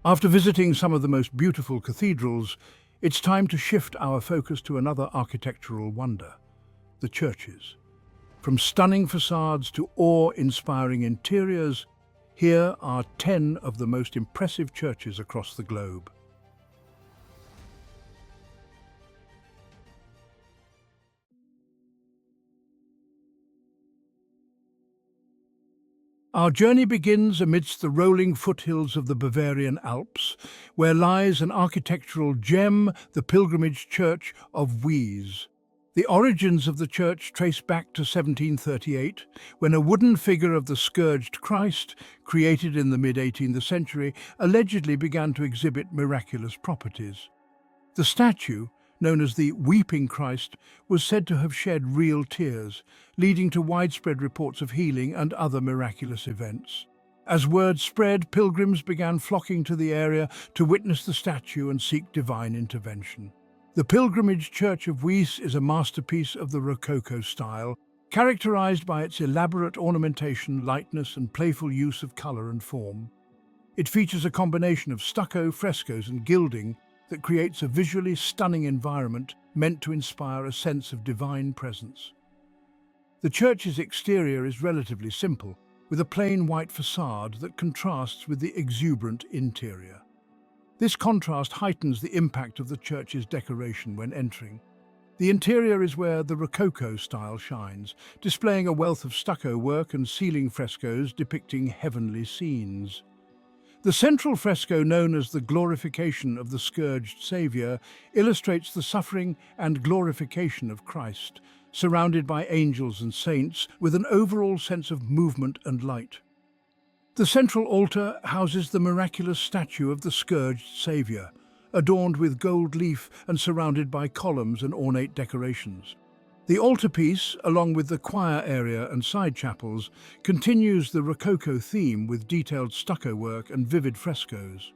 After visiting some of the most beautiful cathedrals, it's time to shift our focus to another architectural wonder, the churches. From stunning facades to awe-inspiring interiors, here are 10 of the most impressive churches across the globe. Our journey begins amidst the rolling foothills of the Bavarian Alps, where lies an architectural gem, the pilgrimage church of Wies. The origins of the church trace back to 1738, when a wooden figure of the scourged Christ, created in the mid-18th century, allegedly began to exhibit miraculous properties. The statue, known as the Weeping Christ, was said to have shed real tears, leading to widespread reports of healing and other miraculous events. As word spread, pilgrims began flocking to the area to witness the statue and seek divine intervention. The pilgrimage church of Wies is a masterpiece of the Rococo style, characterized by its elaborate ornamentation, lightness, and playful use of color and form. It features a combination of stucco, frescoes, and gilding that creates a visually stunning environment meant to inspire a sense of divine presence. The church's exterior is relatively simple, with a plain white facade that contrasts with the exuberant interior. This contrast heightens the impact of the church's decoration when entering. The interior is where the Rococo style shines, displaying a wealth of stucco work and ceiling frescoes depicting heavenly scenes. The central fresco, known as the Glorification of the Scourged Saviour, illustrates the suffering and glorification of Christ, surrounded by angels and saints, with an overall sense of movement and light. The central altar houses the miraculous statue of the Scourged Saviour, adorned with gold leaf and surrounded by columns and ornate decorations. The altarpiece, along with the choir area and side chapels, continues the Rococo theme with detailed stucco work and vivid frescoes.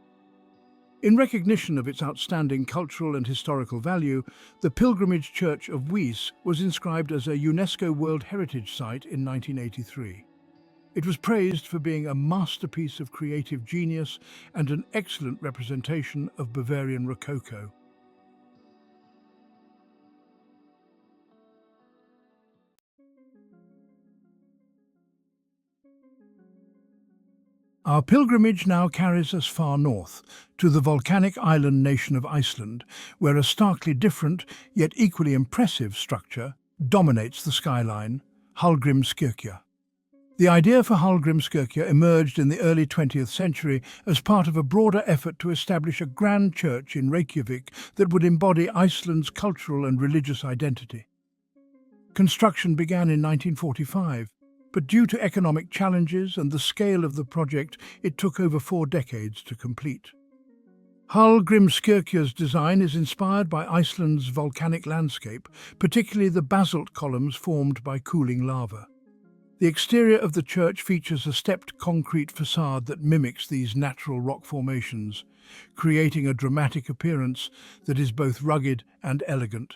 In recognition of its outstanding cultural and historical value, the pilgrimage church of Wies was inscribed as a UNESCO World Heritage Site in 1983. It was praised for being a masterpiece of creative genius and an excellent representation of Bavarian Rococo. Our pilgrimage now carries us far north, to the volcanic island nation of Iceland, where a starkly different, yet equally impressive structure dominates the skyline, Hallgrímskirkja. The idea for Hallgrímskirkja emerged in the early 20th century as part of a broader effort to establish a grand church in Reykjavík that would embody Iceland's cultural and religious identity. Construction began in 1945, but due to economic challenges and the scale of the project, it took over 4 decades to complete. Hallgrímskirkja's design is inspired by Iceland's volcanic landscape, particularly the basalt columns formed by cooling lava. The exterior of the church features a stepped concrete facade that mimics these natural rock formations, creating a dramatic appearance that is both rugged and elegant.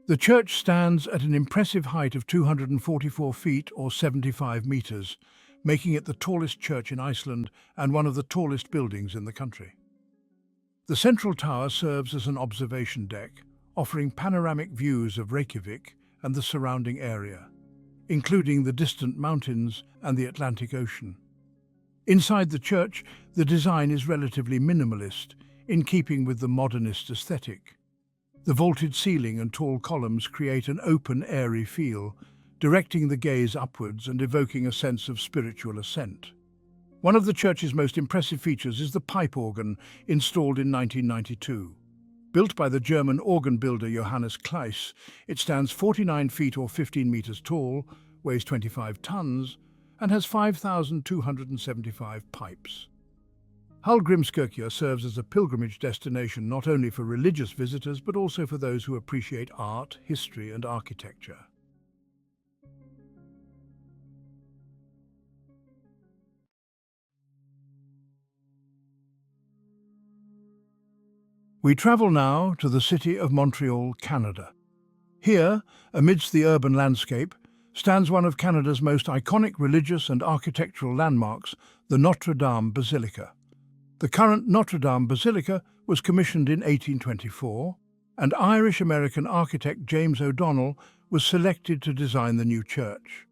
The church stands at an impressive height of 244 feet or 75 meters, making it the tallest church in Iceland and one of the tallest buildings in the country. The central tower serves as an observation deck, offering panoramic views of Reykjavík and the surrounding area, including the distant mountains and the Atlantic Ocean. Inside the church, the design is relatively minimalist, in keeping with the modernist aesthetic. The vaulted ceiling and tall columns create an open, airy feel, directing the gaze upwards and evoking a sense of spiritual ascent. One of the church's most impressive features is the pipe organ, installed in 1992. Built by the German organ builder Johannes Kleis, it stands 49 feet or 15 meters tall, weighs 25 tons, and has 5,275 pipes. Hallgrímskirkja serves as a pilgrimage destination not only for religious visitors but also for those who appreciate art, history, and architecture. We travel now to the city of Montreal, Canada. Here, amidst the urban landscape, stands one of Canada's most iconic religious and architectural landmarks, the Notre-Dame Basilica. The current Notre-Dame Basilica was commissioned in 1824, and Irish-American architect James O'Donnell was selected to design the new church.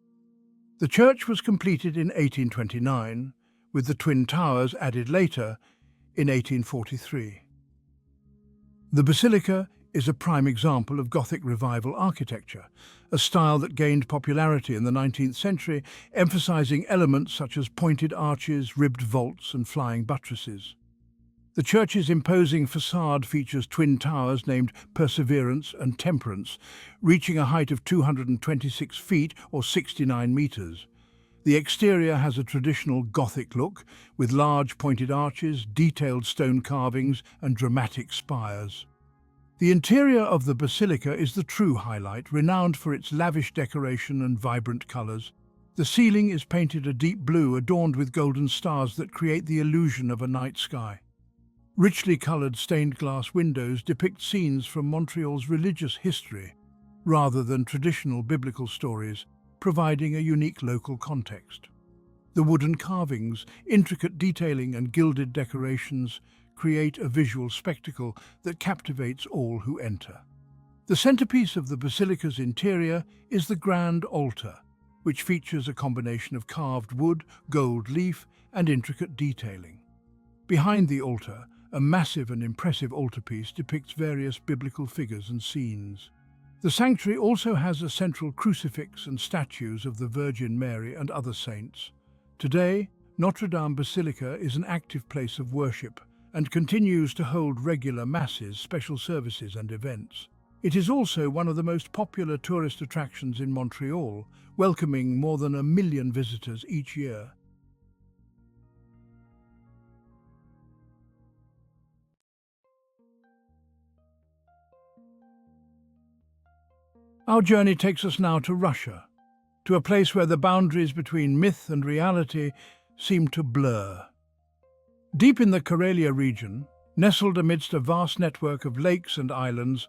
The church was completed in 1829, with the twin towers added later in 1843. The Basilica is a prime example of Gothic Revival architecture, a style that gained popularity in the 19th century, emphasizing elements such as pointed arches, ribbed vaults, and flying buttresses. The church's imposing facade features twin towers named Perseverance and Temperance, reaching a height of 226 feet or 69 meters. The exterior has a traditional Gothic look, with large pointed arches, detailed stone carvings, and dramatic spires. The interior of the basilica is the true highlight, renowned for its lavish decoration and vibrant colours. The ceiling is painted a deep blue, adorned with golden stars that create the illusion of a night sky. Richly coloured stained glass windows depict scenes from Montreal's religious history, rather than traditional biblical stories, providing a unique local context. The wooden carvings, intricate detailing, and gilded decorations create a visual spectacle that captivates all who enter. The centerpiece of the basilica's interior is the grand altar, which features a combination of carved wood, gold leaf, and intricate detailing. Behind the altar, a massive and impressive altarpiece depicts various biblical figures and scenes. The sanctuary also has a central crucifix and statues of the Virgin Mary and other saints. Today, Notre-Dame Basilica is an active place of worship and continues to hold regular masses, special services, and events. It is also one of the most popular tourist attractions in Montreal, welcoming more than 1 million visitors each year. Our journey takes us now to Russia, to a place where the boundaries between myth and reality seem to blur. Deep in the Karelia region, nestled amidst a vast network of lakes and islands,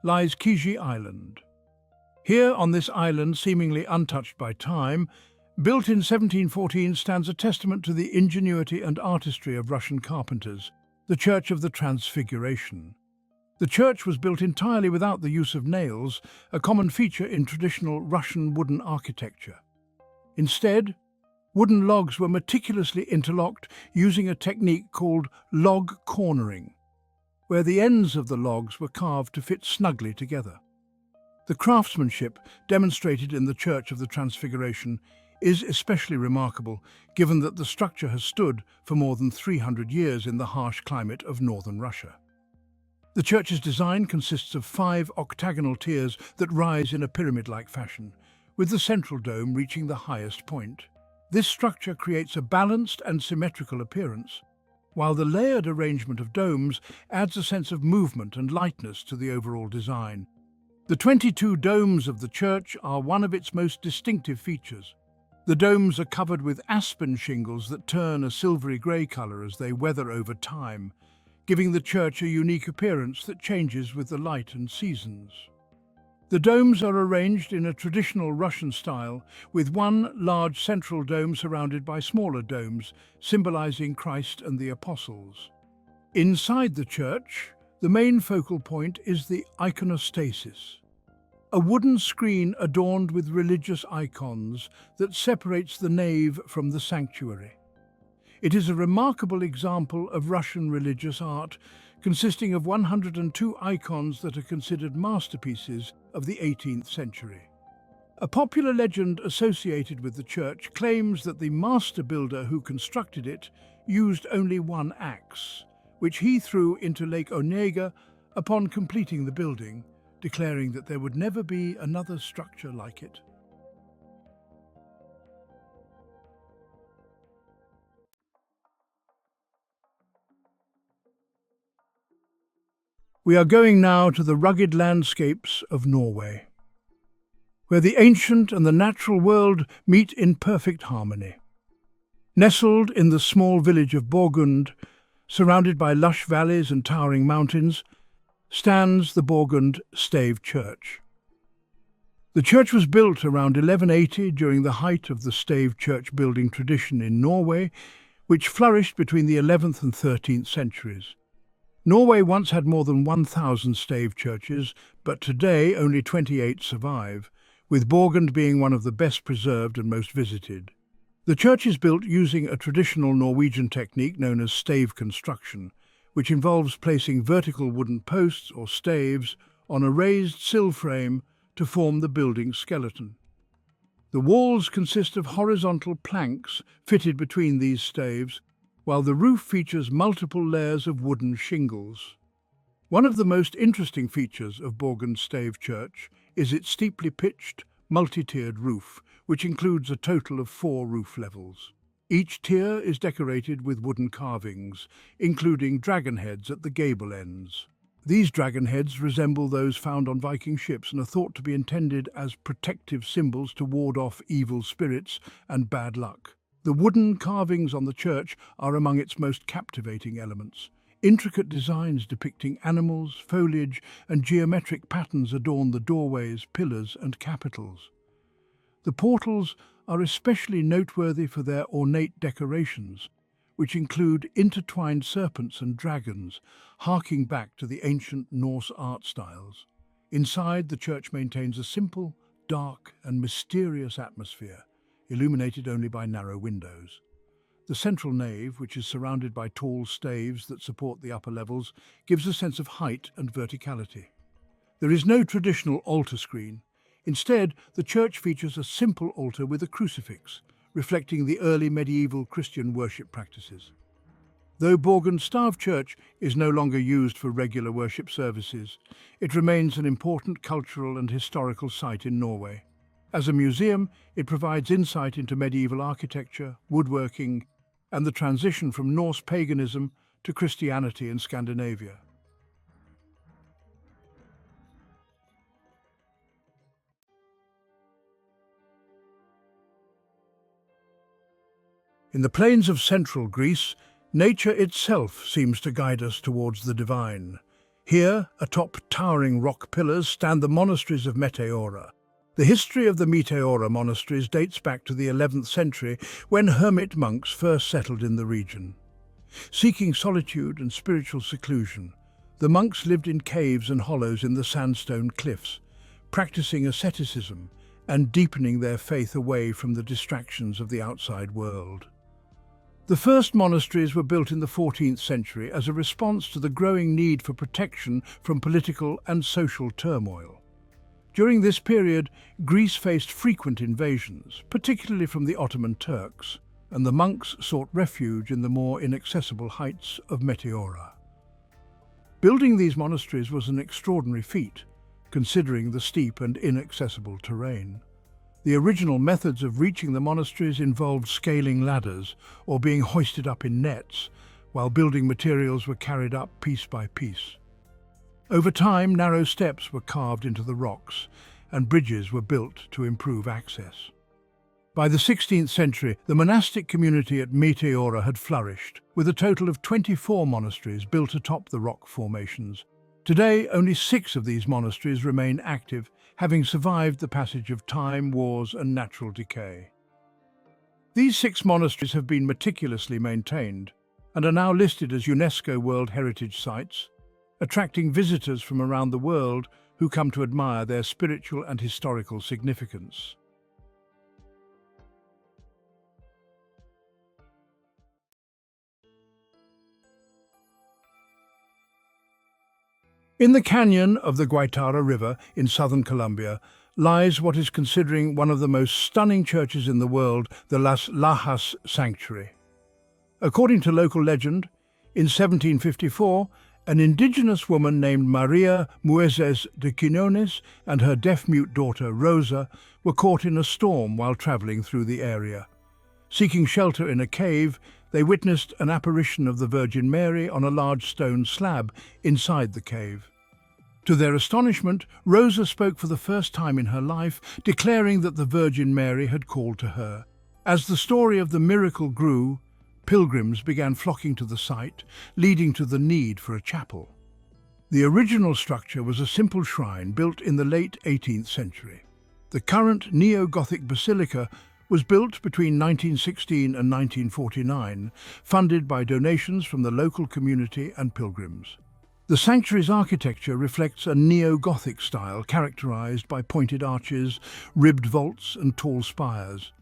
lies Kizhi Island. Here, on this island, seemingly untouched by time, built in 1714, stands a testament to the ingenuity and artistry of Russian carpenters, the Church of the Transfiguration. The church was built entirely without the use of nails, a common feature in traditional Russian wooden architecture. Instead, wooden logs were meticulously interlocked using a technique called log cornering, where the ends of the logs were carved to fit snugly together. The craftsmanship demonstrated in the Church of the Transfiguration is especially remarkable, given that the structure has stood for more than 300 years in the harsh climate of northern Russia. The church's design consists of 5 octagonal tiers that rise in a pyramid-like fashion, with the central dome reaching the highest point. This structure creates a balanced and symmetrical appearance, while the layered arrangement of domes adds a sense of movement and lightness to the overall design. The 22 domes of the church are one of its most distinctive features. The domes are covered with aspen shingles that turn a silvery grey colour as they weather over time, giving the church a unique appearance that changes with the light and seasons. The domes are arranged in a traditional Russian style, with one large central dome surrounded by smaller domes, symbolizing Christ and the Apostles. Inside the church, the main focal point is the iconostasis, a wooden screen adorned with religious icons that separates the nave from the sanctuary. It is a remarkable example of Russian religious art, consisting of 102 icons that are considered masterpieces of the 18th century. A popular legend associated with the church claims that the master builder who constructed it used only one axe, which he threw into Lake Onega upon completing the building, declaring that there would never be another structure like it. We are going now to the rugged landscapes of Norway, where the ancient and the natural world meet in perfect harmony. Nestled in the small village of Borgund, surrounded by lush valleys and towering mountains, stands the Borgund Stave church. The church was built around 1180 during the height of the Stave church building tradition in Norway, which flourished between the 11th and 13th centuries. Norway once had more than 1,000 stave churches, but today only 28 survive, with Borgund being one of the best preserved and most visited. The church is built using a traditional Norwegian technique known as stave construction, which involves placing vertical wooden posts or staves on a raised sill frame to form the building's skeleton. The walls consist of horizontal planks fitted between these staves, while the roof features multiple layers of wooden shingles. One of the most interesting features of Borgund Stave Church is its steeply pitched, multi-tiered roof, which includes a total of 4 roof levels. Each tier is decorated with wooden carvings, including dragon heads at the gable ends. These dragon heads resemble those found on Viking ships and are thought to be intended as protective symbols to ward off evil spirits and bad luck. The wooden carvings on the church are among its most captivating elements. Intricate designs depicting animals, foliage, and geometric patterns adorn the doorways, pillars, and capitals. The portals are especially noteworthy for their ornate decorations, which include intertwined serpents and dragons, harking back to the ancient Norse art styles. Inside, the church maintains a simple, dark, and mysterious atmosphere, illuminated only by narrow windows. The central nave, which is surrounded by tall staves that support the upper levels, gives a sense of height and verticality. There is no traditional altar screen. Instead, the church features a simple altar with a crucifix, reflecting the early medieval Christian worship practices. Though Borgund Stave Church is no longer used for regular worship services, it remains an important cultural and historical site in Norway. As a museum, it provides insight into medieval architecture, woodworking, and the transition from Norse paganism to Christianity in Scandinavia. In the plains of central Greece, nature itself seems to guide us towards the divine. Here, atop towering rock pillars, stand the monasteries of Meteora. The history of the Meteora monasteries dates back to the 11th century, when hermit monks first settled in the region. Seeking solitude and spiritual seclusion, the monks lived in caves and hollows in the sandstone cliffs, practicing asceticism and deepening their faith away from the distractions of the outside world. The first monasteries were built in the 14th century as a response to the growing need for protection from political and social turmoil. During this period, Greece faced frequent invasions, particularly from the Ottoman Turks, and the monks sought refuge in the more inaccessible heights of Meteora. Building these monasteries was an extraordinary feat, considering the steep and inaccessible terrain. The original methods of reaching the monasteries involved scaling ladders or being hoisted up in nets, while building materials were carried up piece by piece. Over time, narrow steps were carved into the rocks, and bridges were built to improve access. By the 16th century, the monastic community at Meteora had flourished, with a total of 24 monasteries built atop the rock formations. Today, only 6 of these monasteries remain active, having survived the passage of time, wars, and natural decay. These 6 monasteries have been meticulously maintained and are now listed as UNESCO World Heritage Sites, attracting visitors from around the world who come to admire their spiritual and historical significance. In the canyon of the Guaitara River in southern Colombia lies what is considered one of the most stunning churches in the world, the Lajas Sanctuary. According to local legend, in 1754, an indigenous woman named Maria Muezes de Quinones and her deaf-mute daughter Rosa were caught in a storm while traveling through the area. Seeking shelter in a cave, they witnessed an apparition of the Virgin Mary on a large stone slab inside the cave. To their astonishment, Rosa spoke for the first time in her life, declaring that the Virgin Mary had called to her. As the story of the miracle grew, pilgrims began flocking to the site, leading to the need for a chapel. The original structure was a simple shrine built in the late 18th century. The current neo-Gothic basilica was built between 1916 and 1949, funded by donations from the local community and pilgrims. The sanctuary's architecture reflects a neo-Gothic style characterized by pointed arches, ribbed vaults and tall spires.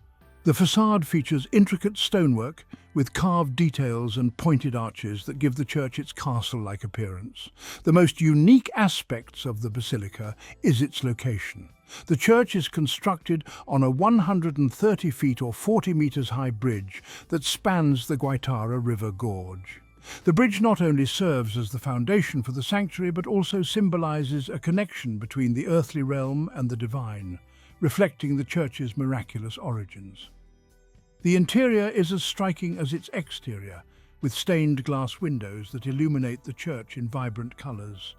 The facade features intricate stonework with carved details and pointed arches that give the church its castle-like appearance. The most unique aspects of the basilica is its location. The church is constructed on a 130 feet or 40 meters high bridge that spans the Guaitara River Gorge. The bridge not only serves as the foundation for the sanctuary but also symbolizes a connection between the earthly realm and the divine, reflecting the church's miraculous origins. The interior is as striking as its exterior, with stained glass windows that illuminate the church in vibrant colors.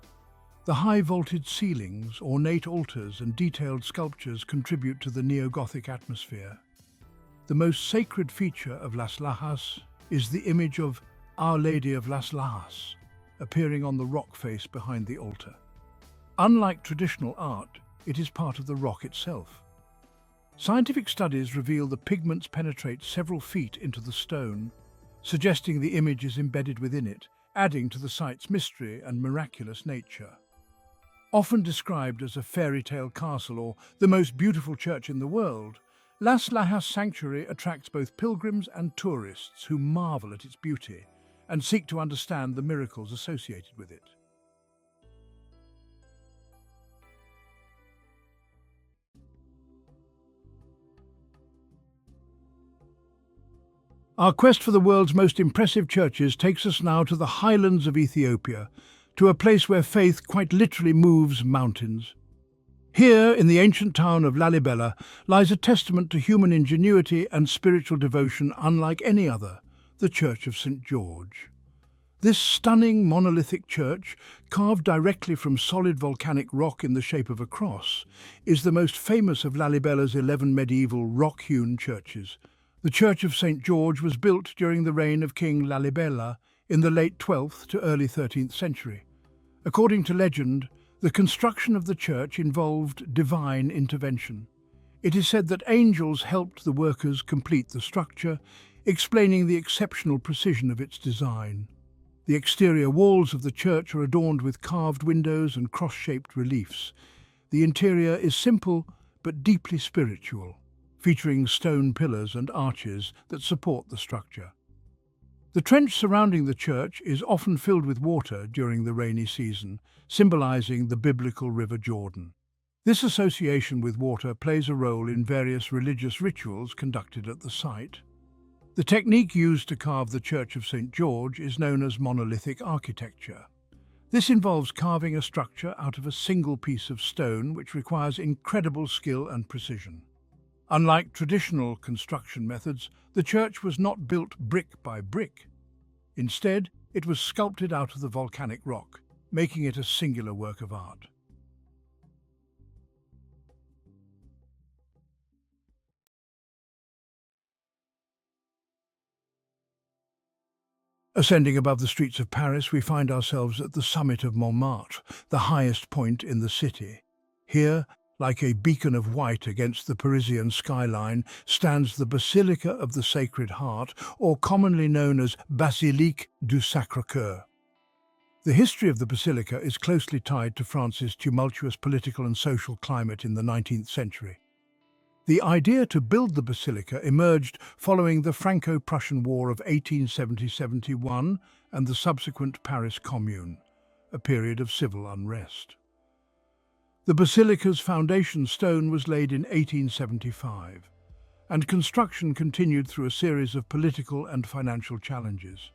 The high vaulted ceilings, ornate altars and detailed sculptures contribute to the neo-Gothic atmosphere. The most sacred feature of Las Lajas is the image of Our Lady of Las Lajas, appearing on the rock face behind the altar. Unlike traditional art, it is part of the rock itself. Scientific studies reveal the pigments penetrate several feet into the stone, suggesting the image is embedded within it, adding to the site's mystery and miraculous nature. Often described as a fairy tale castle or the most beautiful church in the world, Las Lajas Sanctuary attracts both pilgrims and tourists who marvel at its beauty and seek to understand the miracles associated with it. Our quest for the world's most impressive churches takes us now to the highlands of Ethiopia, to a place where faith quite literally moves mountains. Here, in the ancient town of Lalibela, lies a testament to human ingenuity and spiritual devotion unlike any other, the Church of St. George. This stunning monolithic church, carved directly from solid volcanic rock in the shape of a cross, is the most famous of Lalibela's 11 medieval rock-hewn churches. The Church of St. George was built during the reign of King Lalibela in the late 12th to early 13th century. According to legend, the construction of the church involved divine intervention. It is said that angels helped the workers complete the structure, explaining the exceptional precision of its design. The exterior walls of the church are adorned with carved windows and cross-shaped reliefs. The interior is simple but deeply spiritual, featuring stone pillars and arches that support the structure. The trench surrounding the church is often filled with water during the rainy season, symbolizing the biblical River Jordan. This association with water plays a role in various religious rituals conducted at the site. The technique used to carve the Church of St. George is known as monolithic architecture. This involves carving a structure out of a single piece of stone, which requires incredible skill and precision. Unlike traditional construction methods, the church was not built brick by brick. Instead, it was sculpted out of the volcanic rock, making it a singular work of art. Ascending above the streets of Paris, we find ourselves at the summit of Montmartre, the highest point in the city. Here, like a beacon of white against the Parisian skyline, stands the Basilica of the Sacred Heart, or commonly known as Basilique du Sacré-Coeur. The history of the Basilica is closely tied to France's tumultuous political and social climate in the 19th century. The idea to build the basilica emerged following the Franco-Prussian War of 1870–71 and the subsequent Paris Commune, a period of civil unrest. The basilica's foundation stone was laid in 1875, and construction continued through a series of political and financial challenges.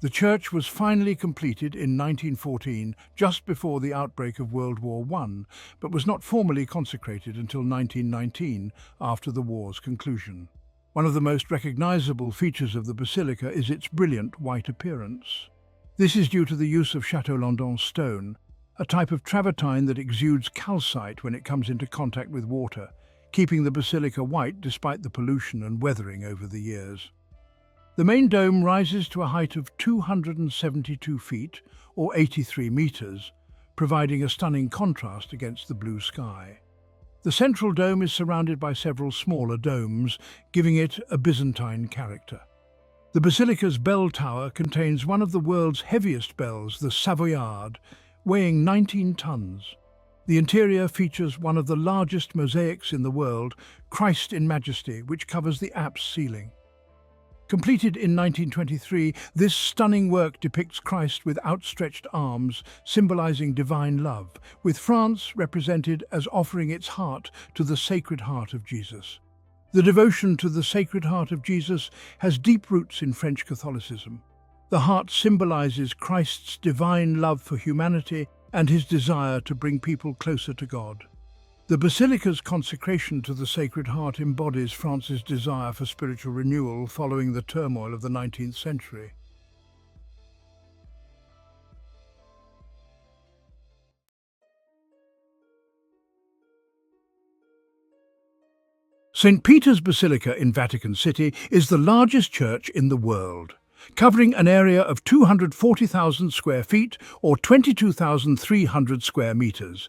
The church was finally completed in 1914, just before the outbreak of World War I, but was not formally consecrated until 1919, after the war's conclusion. One of the most recognizable features of the basilica is its brilliant white appearance. This is due to the use of Château-Landon stone, a type of travertine that exudes calcite when it comes into contact with water, keeping the basilica white despite the pollution and weathering over the years. The main dome rises to a height of 272 feet, or 83 meters, providing a stunning contrast against the blue sky. The central dome is surrounded by several smaller domes, giving it a Byzantine character. The basilica's bell tower contains one of the world's heaviest bells, the Savoyard, weighing 19 tons. The interior features one of the largest mosaics in the world, Christ in Majesty, which covers the apse ceiling. Completed in 1923, this stunning work depicts Christ with outstretched arms, symbolizing divine love, with France represented as offering its heart to the Sacred Heart of Jesus. The devotion to the Sacred Heart of Jesus has deep roots in French Catholicism. The heart symbolizes Christ's divine love for humanity and his desire to bring people closer to God. The Basilica's consecration to the Sacred Heart embodies France's desire for spiritual renewal following the turmoil of the 19th century. St. Peter's Basilica in Vatican City is the largest church in the world, covering an area of 240,000 square feet or 22,300 square meters.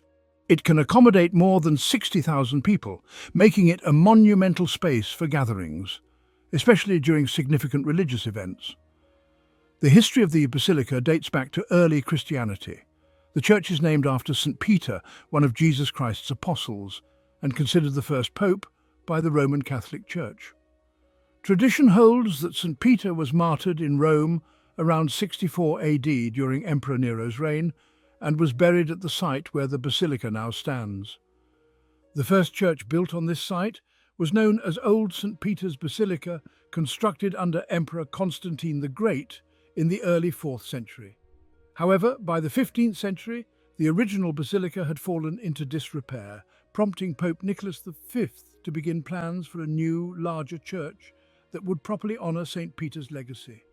It can accommodate more than 60,000 people, making it a monumental space for gatherings, especially during significant religious events. The history of the basilica dates back to early Christianity. The church is named after St. Peter, one of Jesus Christ's apostles, and considered the first pope by the Roman Catholic Church. Tradition holds that St. Peter was martyred in Rome around 64 AD during Emperor Nero's reign, and was buried at the site where the basilica now stands. The first church built on this site was known as Old St. Peter's Basilica, constructed under Emperor Constantine the Great in the early 4th century. However, by the 15th century, the original basilica had fallen into disrepair, prompting Pope Nicholas V to begin plans for a new, larger church that would properly honour St. Peter's legacy.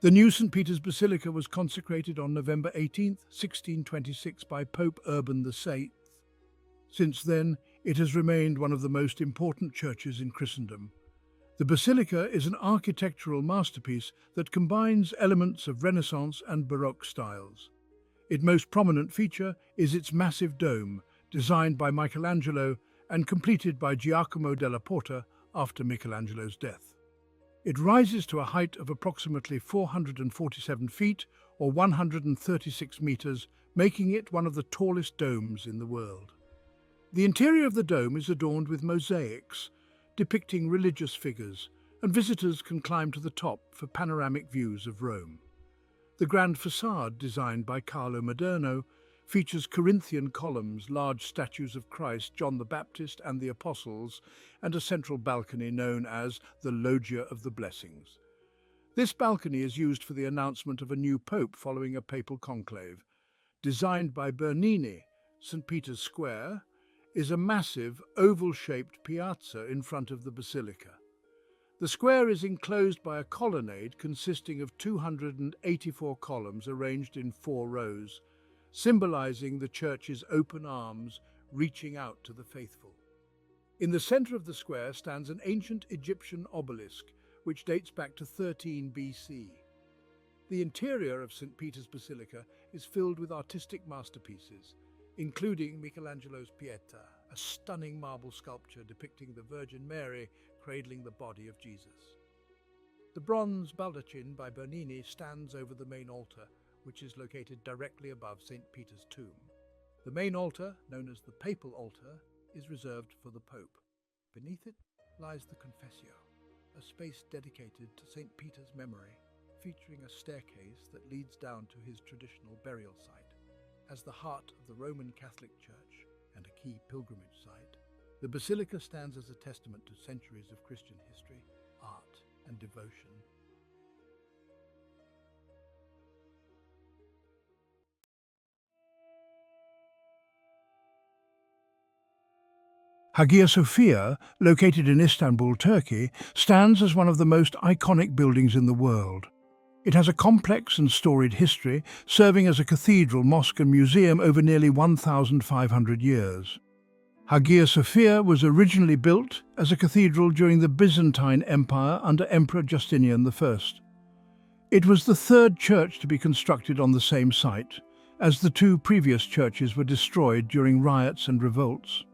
The new St. Peter's Basilica was consecrated on November 18, 1626 by Pope Urban VIII. Since then, it has remained one of the most important churches in Christendom. The Basilica is an architectural masterpiece that combines elements of Renaissance and Baroque styles. Its most prominent feature is its massive dome, designed by Michelangelo and completed by Giacomo della Porta after Michelangelo's death. It rises to a height of approximately 447 feet or 136 meters, making it one of the tallest domes in the world. The interior of the dome is adorned with mosaics depicting religious figures, and visitors can climb to the top for panoramic views of Rome. The grand facade, designed by Carlo Maderno, features Corinthian columns, large statues of Christ, John the Baptist and the Apostles, and a central balcony known as the Loggia of the Blessings. This balcony is used for the announcement of a new pope following a papal conclave. Designed by Bernini, St. Peter's Square is a massive, oval-shaped piazza in front of the basilica. The square is enclosed by a colonnade consisting of 284 columns arranged in 4 rows, symbolizing the church's open arms reaching out to the faithful. In the center of the square stands an ancient Egyptian obelisk, which dates back to 13 BC. The interior of St. Peter's Basilica is filled with artistic masterpieces, including Michelangelo's Pieta, a stunning marble sculpture depicting the Virgin Mary cradling the body of Jesus. The bronze baldachin by Bernini stands over the main altar, which is located directly above St. Peter's tomb. The main altar, known as the Papal Altar, is reserved for the Pope. Beneath it lies the Confessio, a space dedicated to St. Peter's memory, featuring a staircase that leads down to his traditional burial site. As the heart of the Roman Catholic Church and a key pilgrimage site, the Basilica stands as a testament to centuries of Christian history, art, and devotion. Hagia Sophia, located in Istanbul, Turkey, stands as one of the most iconic buildings in the world. It has a complex and storied history, serving as a cathedral, mosque and museum over nearly 1,500 years. Hagia Sophia was originally built as a cathedral during the Byzantine Empire under Emperor Justinian I. It was the third church to be constructed on the same site, as the 2 previous churches were destroyed during riots and revolts.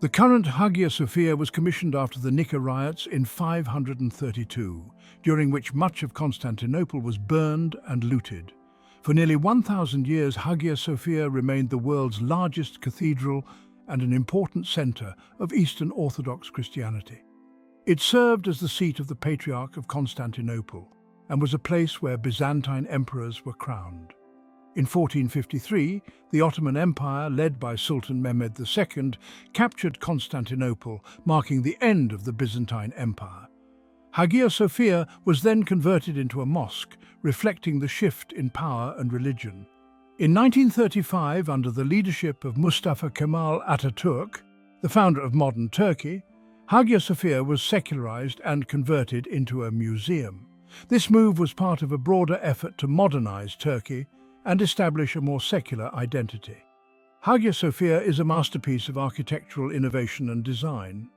The current Hagia Sophia was commissioned after the Nika riots in 532, during which much of Constantinople was burned and looted. For nearly 1,000 years, Hagia Sophia remained the world's largest cathedral and an important center of Eastern Orthodox Christianity. It served as the seat of the Patriarch of Constantinople and was a place where Byzantine emperors were crowned. In 1453, the Ottoman Empire, led by Sultan Mehmed II, captured Constantinople, marking the end of the Byzantine Empire. Hagia Sophia was then converted into a mosque, reflecting the shift in power and religion. In 1935, under the leadership of Mustafa Kemal Atatürk, the founder of modern Turkey, Hagia Sophia was secularized and converted into a museum. This move was part of a broader effort to modernize Turkey and establish a more secular identity. Hagia Sophia is a masterpiece of architectural innovation and design.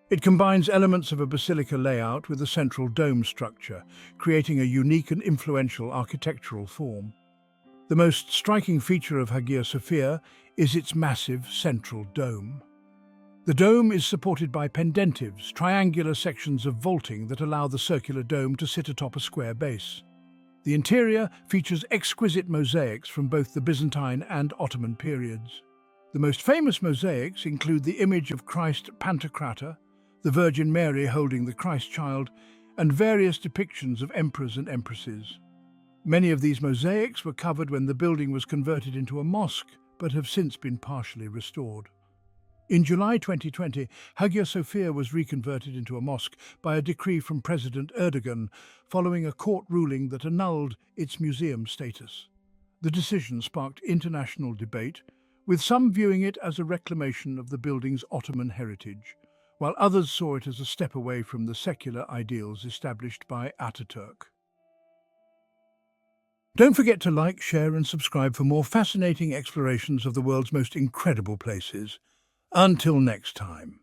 It combines elements of a basilica layout with a central dome structure, creating a unique and influential architectural form. The most striking feature of Hagia Sophia is its massive central dome. The dome is supported by pendentives, triangular sections of vaulting that allow the circular dome to sit atop a square base. The interior features exquisite mosaics from both the Byzantine and Ottoman periods. The most famous mosaics include the image of Christ Pantocrator, the Virgin Mary holding the Christ child, and various depictions of emperors and empresses. Many of these mosaics were covered when the building was converted into a mosque, but have since been partially restored. In July 2020, Hagia Sophia was reconverted into a mosque by a decree from President Erdogan, following a court ruling that annulled its museum status. The decision sparked international debate, with some viewing it as a reclamation of the building's Ottoman heritage, while others saw it as a step away from the secular ideals established by Ataturk. Don't forget to like, share and subscribe for more fascinating explorations of the world's most incredible places. Until next time.